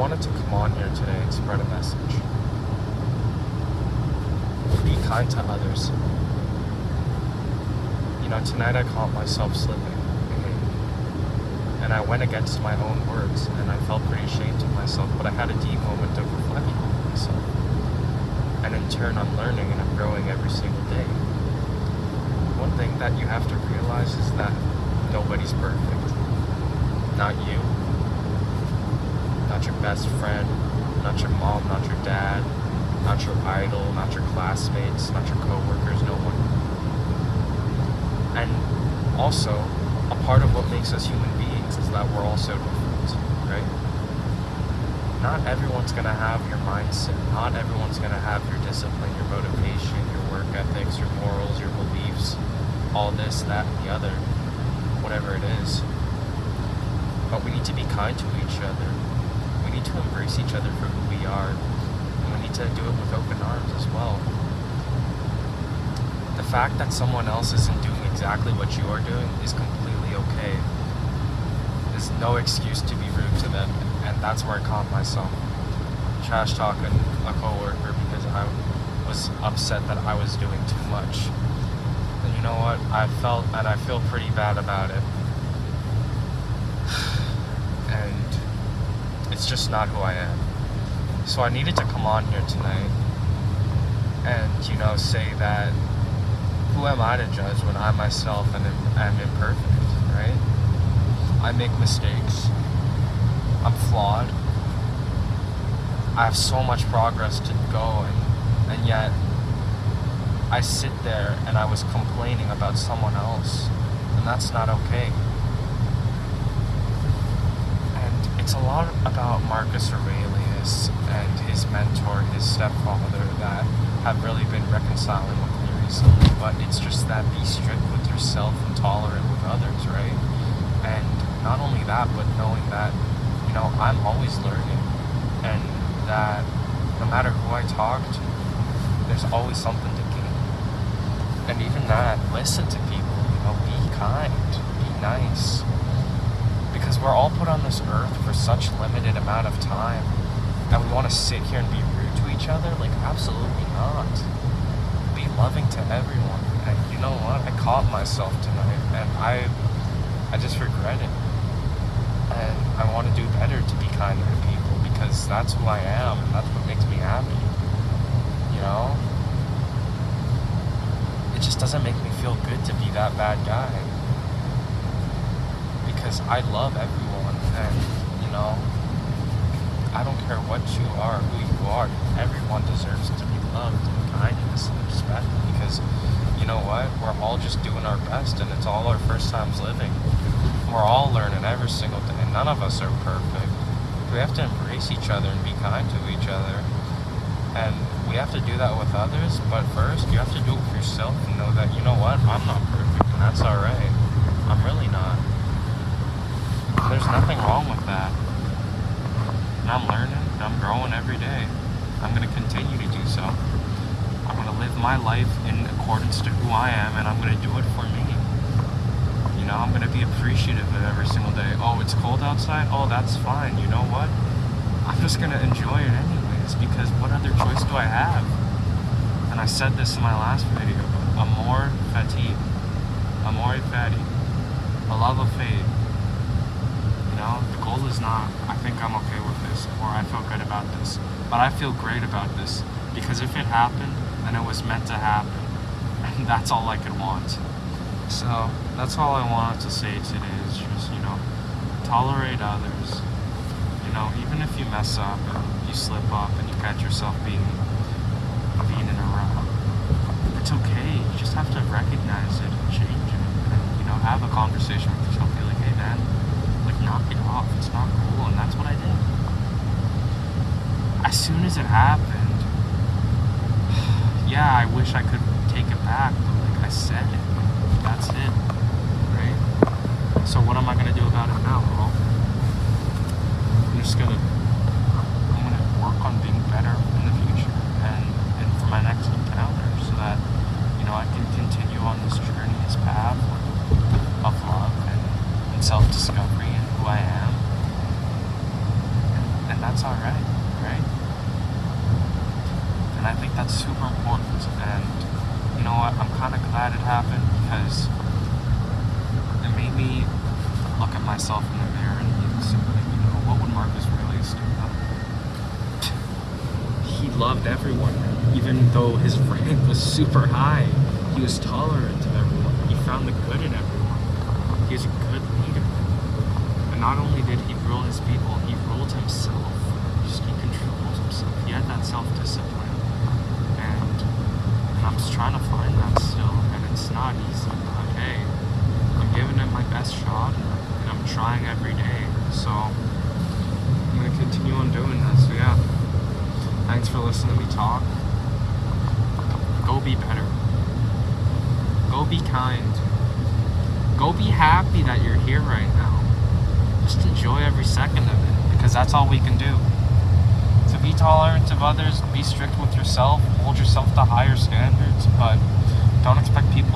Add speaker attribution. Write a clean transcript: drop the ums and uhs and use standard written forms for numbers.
Speaker 1: wanted to come on here today and spread a message. Be kind to others. Tonight I caught myself slipping. And I went against my own words, and I felt pretty ashamed of myself, but I had a deep moment of reflection on myself. And in turn, I'm learning and I'm growing every single day. One thing that you have to realize is that nobody's perfect. Not you, not your best friend, not your mom, not your dad, not your idol, not your classmates, not your coworkers, no one. And also, a part of what makes us human beings is that we're all so different, right? Not everyone's gonna have your mindset. Not everyone's gonna have your discipline, your motivation, your work ethics, your morals, your beliefs, all this, that, and the other, whatever it is. But we need to be kind to each other. We need to embrace each other for who we are. And we need to do it with open arms as well. The fact that someone else isn't doing exactly what you are doing is completely okay. There's no excuse to be rude to them, and that's where I caught myself trash talking a coworker because I was upset that I was doing too much. And you know what? I feel pretty bad about it. And it's just not who I am. So I needed to come on here tonight and, say that who am I to judge when I myself am imperfect, right? I make mistakes. I'm flawed. I have so much progress to go, and yet I sit there and I was complaining about someone else, and that's not okay. And it's a lot about Marcus Aurelius and his mentor, his stepfather, that have really been reconciling with me recently. But it's just that be strict with yourself and tolerant with others, right? And not only that, but knowing that, I'm always learning, and that no matter who I talk to, there's always something to gain. And even that, listen to people, be kind, be nice. Because we're all put on this earth for such limited amount of time, and we want to sit here and be rude to each other? Like, absolutely not. Be loving to everyone. And you know what? I caught myself tonight, and I just regret it. And I want to do better to be kinder to people, because that's who I am, and that's what makes me happy. It just doesn't make me feel good to be that bad guy. Because I love everyone, and, I don't care what you are, who you are. Everyone deserves to be loved and kindness and respect, because, you know what? We're all just doing our best, and it's all our first times living. We're all learning every single day. None of us are perfect. We have to embrace each other and be kind to each other. And we have to do that with others, but first, you have to do it for yourself and know that, you know what? I'm not perfect, and that's alright. I'm really not. There's nothing wrong with that. And I'm learning, and I'm growing every day. I'm going to continue to do so. I'm going to live my life in accordance to who I am, and I'm going to do it for me. I'm going to be appreciative of every single day. Oh, it's cold outside? Oh, that's fine. You know what? I'm just going to enjoy it anyways, because what other choice do I have? And I said this in my last video, amor fati, amore fati, a love of fate. The goal is not, I think I'm okay with this, or I feel good about this, but I feel great about this, because if it happened, then it was meant to happen, and that's all I could want. So, that's all I wanted to say today is just, tolerate others. Even if you mess up and you slip up and you catch yourself being in a rut, it's okay. You just have to recognize it and change it. And, have a conversation with yourself. Be like, hey man, knock it off. It's not cool. And that's what I did. As soon as it happened, yeah, I wish I could take it back, but I said it. That's it, right? So what am I going to do about it now? Well, I'm going to work on being better in the future and for my next encounter, so that, I can continue on this journey, this path of love and self-discovery and who I am. And that's alright, right? And I think that's super important. And you know what? I'm kind of glad it happened because it made me look at myself in the mirror and think, like, you know, what would Marcus Aurelius do? He loved everyone, even though his rank was super high. He was tolerant of everyone. He found the good in everyone. He was a good leader. And not only did he rule his people, he ruled himself. He controlled himself. He had that self-discipline. And I'm just trying to find that still. And it's not easy. But hey, I'm giving it my best shot. And I'm trying every day. So I'm going to continue on doing this. So yeah. Thanks for listening to me talk. Go be better. Go be kind. Go be happy that you're here right now. Just enjoy every second of it, because that's all we can do. So be tolerant of others, be strict with yourself, hold yourself to higher standards, but don't expect people